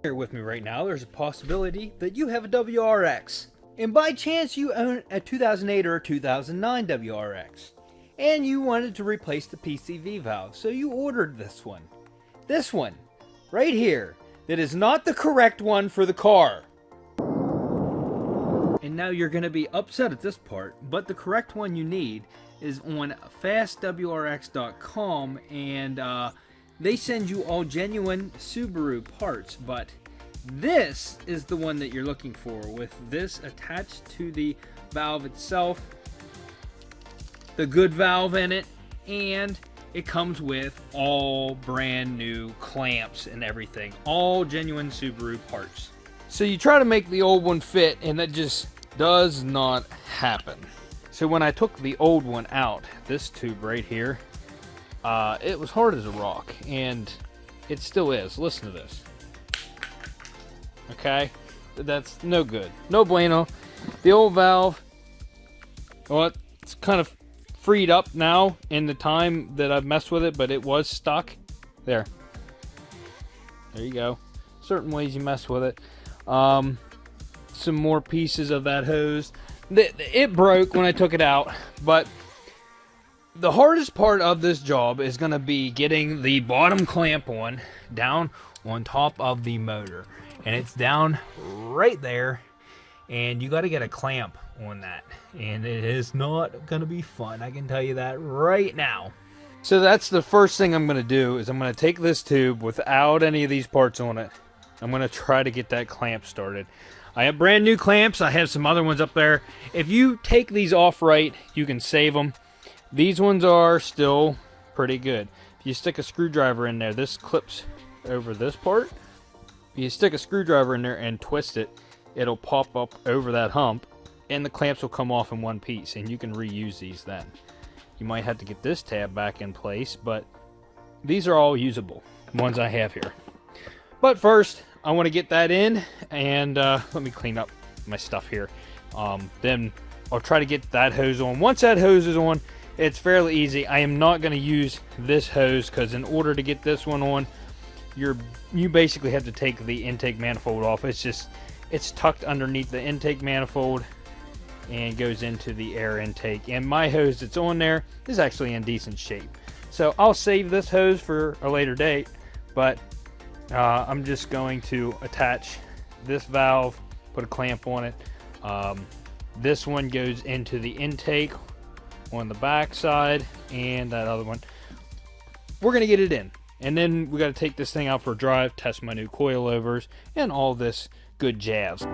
Here with me right now, there's a possibility that you have a WRX, and by chance you own a 2008 or a 2009 WRX, and you wanted to replace the PCV valve, so you ordered this one right here, that is not the correct one for the car. And now you're going to be upset at this part, but the correct one you need is on fastwrx.com, and they send you all genuine Subaru parts, but this is the one that you're looking for, with this attached to the valve itself, the good valve in it, and it comes with all brand new clamps and everything, all genuine Subaru parts. So you try to make the old one fit, and that just does not happen. So when I took the old one out, this tube right here, it was hard as a rock, and it still is. Listen to this. Okay, that's no good. No bueno. The old valve, well, it's kind of freed up now in the time that I've messed with it, but it was stuck. There you go. Certain ways you mess with it. Some more pieces of that hose. It broke when I took it out, but the hardest part of this job is going to be getting the bottom clamp down on top of the motor. And it's down right there. And you got to get a clamp on that. And it is not going to be fun. I can tell you that right now. So that's the first thing I'm going to do, is I'm going to take this tube without any of these parts on it. I'm going to try to get that clamp started. I have brand new clamps. I have some other ones up there. If you take these off right, you can save them. These ones are still pretty good. If you stick a screwdriver in there, this clips over this part. If you stick a screwdriver in there and twist it, it'll pop up over that hump, and the clamps will come off in one piece, and you can reuse these then. You might have to get this tab back in place, but these are all usable, the ones I have here. But first, I want to get that in, and let me clean up my stuff here. Then I'll try to get that hose on. Once that hose is on, it's fairly easy. I am not going to use this hose, because in order to get this one on, you basically have to take the intake manifold off. It's tucked underneath the intake manifold and goes into the air intake. And my hose that's on there is actually in decent shape. So I'll save this hose for a later date, but I'm just going to attach this valve, put a clamp on it. This one goes into the intake on the back side, and that other one, we're going to get it in. And then we got to take this thing out for a drive, test my new coilovers, and all this good jazz.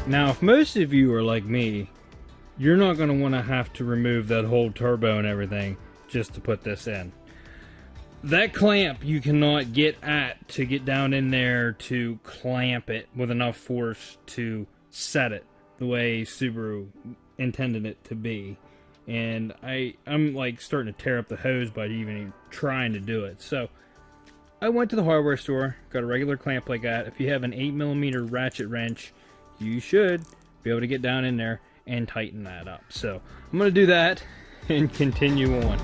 Now, if most of you are like me, you're not going to want to have to remove that whole turbo and everything just to put this in. That clamp you cannot get at to get down in there to clamp it with enough force to set it the way Subaru intended it to be. And I'm like starting to tear up the hose by even trying to do it. So I went to the hardware store, got a regular clamp like that. If you have an 8mm ratchet wrench, you should be able to get down in there and tighten that up. So I'm going to do that and continue on.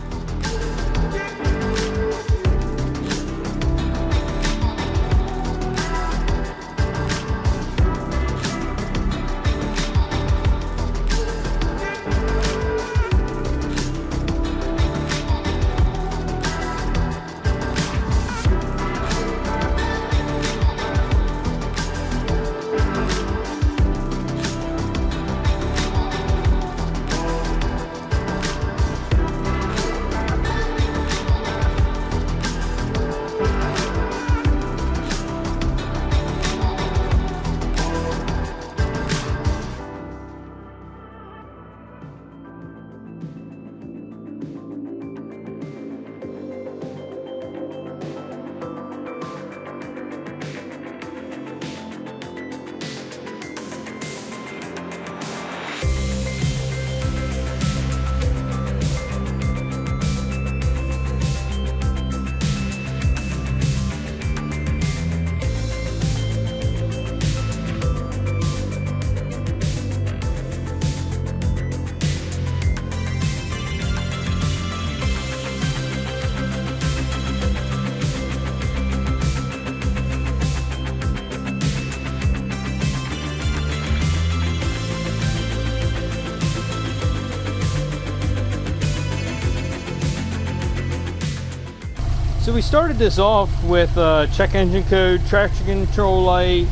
So we started this off with check engine code, traction control light,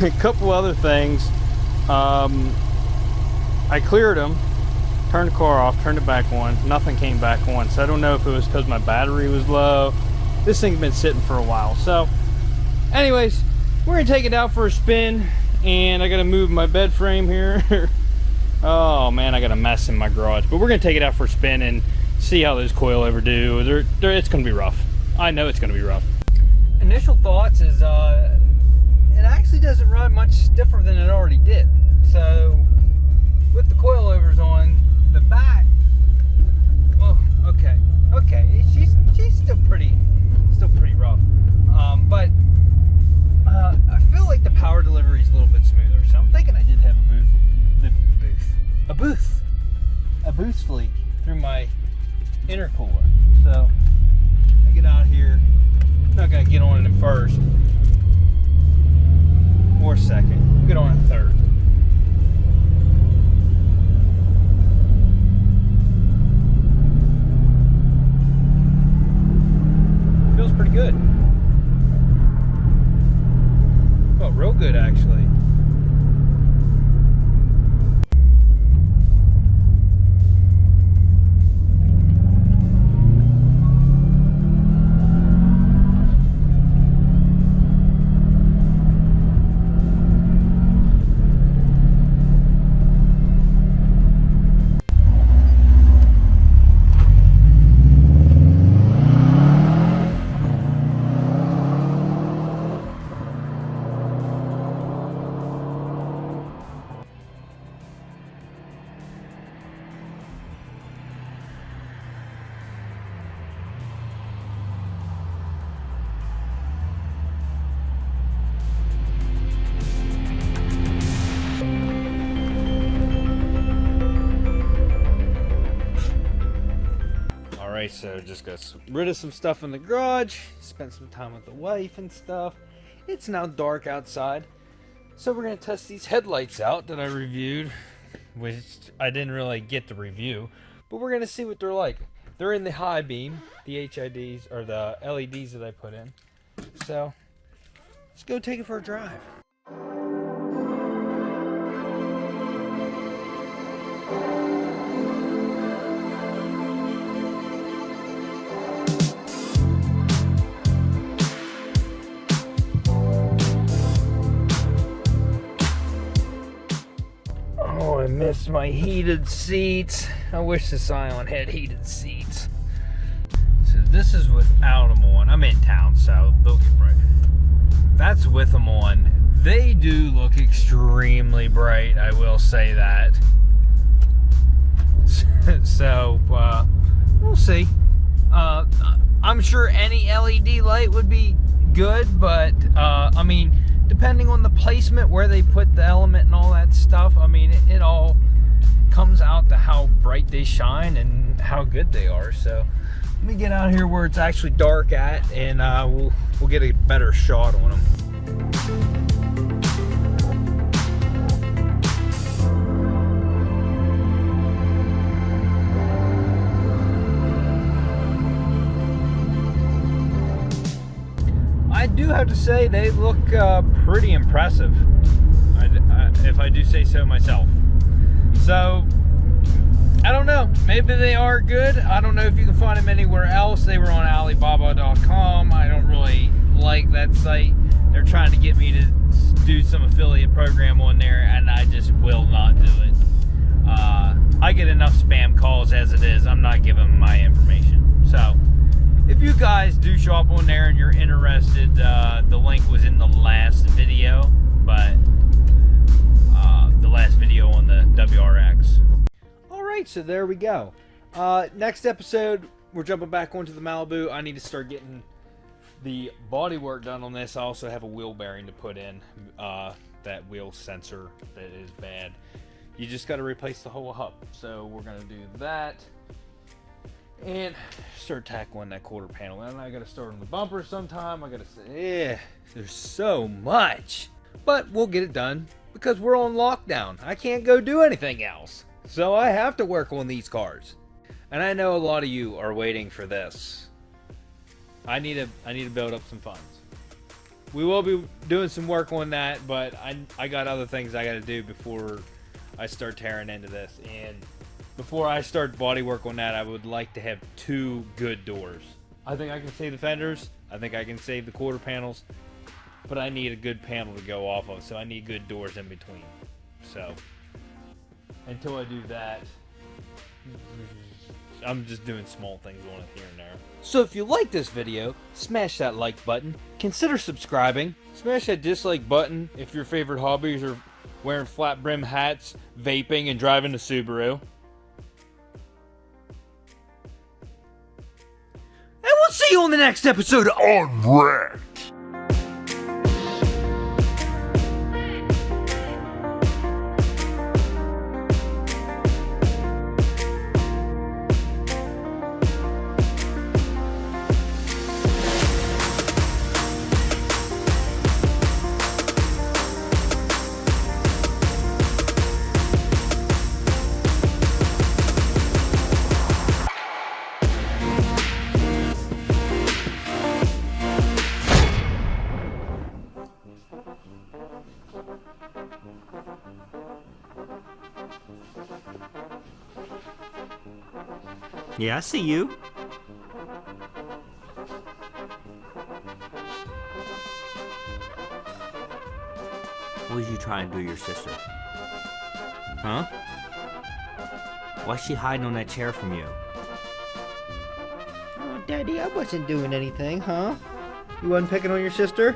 a couple other things. I cleared them, turned the car off, turned it back on. Nothing came back on. So I don't know if it was because my battery was low. This thing's been sitting for a while. So anyways, we're gonna take it out for a spin, and I gotta move my bed frame here. Oh man, I got a mess in my garage. But we're gonna take it out for a spin and see how those coilovers do. It's gonna be rough. I know it's gonna be rough. Initial thoughts is it actually doesn't run much different than it already did. So with the coilovers on the back, well, okay, she's still pretty rough. But I feel like the power delivery is a little bit smoother. So I'm thinking I did have a boost leak through my intercooler. So I get out here. I'm not gonna get on it first or second. I'll get on it third. Feels pretty good. Felt real good actually. Alright, so just got rid of some stuff in the garage, spent some time with the wife and stuff. It's now dark outside, so we're going to test these headlights out that I reviewed, which I didn't really get to review, but we're going to see what they're like. They're in the high beam, the HIDs, or the LEDs that I put in. So, let's go take it for a drive. Oh, I miss my heated seats. I wish the Scion had heated seats. So this is without them on. I'm in town, so they'll get bright. That's with them on. They do look extremely bright, I will say that. So, we'll see. I'm sure any LED light would be good, but, I mean, depending on the placement, where they put the element and all that stuff, I mean, it all comes out to how bright they shine and how good they are. So let me get out here where it's actually dark at, and we'll get a better shot on them. I do have to say they look pretty impressive, if I do say so myself. So, I don't know. Maybe they are good. I don't know if you can find them anywhere else. They were on Alibaba.com. I don't really like that site. They're trying to get me to do some affiliate program on there, and I just will not do it. I get enough spam calls as it is. I'm not giving them my information. So, if you guys do shop on there and you're interested, the link was in the last video, but the last video on the WRX. Alright, so there we go. Next episode, we're jumping back onto the Malibu. I need to start getting the body work done on this. I also have a wheel bearing to put in, that wheel sensor that is bad. You just got to replace the whole hub. So we're going to do that. And start tackling that quarter panel. And I got to start on the bumper sometime. I got to say, yeah, there's so much. But we'll get it done because we're on lockdown. I can't go do anything else. So I have to work on these cars. And I know a lot of you are waiting for this. I need to build up some funds. We will be doing some work on that, but I got other things I got to do before I start tearing into this. And before I start body work on that, I would like to have 2 good doors. I think I can save the fenders. I think I can save the quarter panels, but I need a good panel to go off of, so I need good doors in between. So until I do that, I'm just doing small things on it here and there. So if you like this video, smash that like button. Consider subscribing. Smash that dislike button if your favorite hobbies are wearing flat brim hats, vaping, and driving a Subaru. And we'll see you on the next episode on Wrecked. Yeah, I see you. What was you trying to do to your sister? Huh? Why's she hiding on that chair from you? Oh, Daddy, I wasn't doing anything, huh? You wasn't picking on your sister?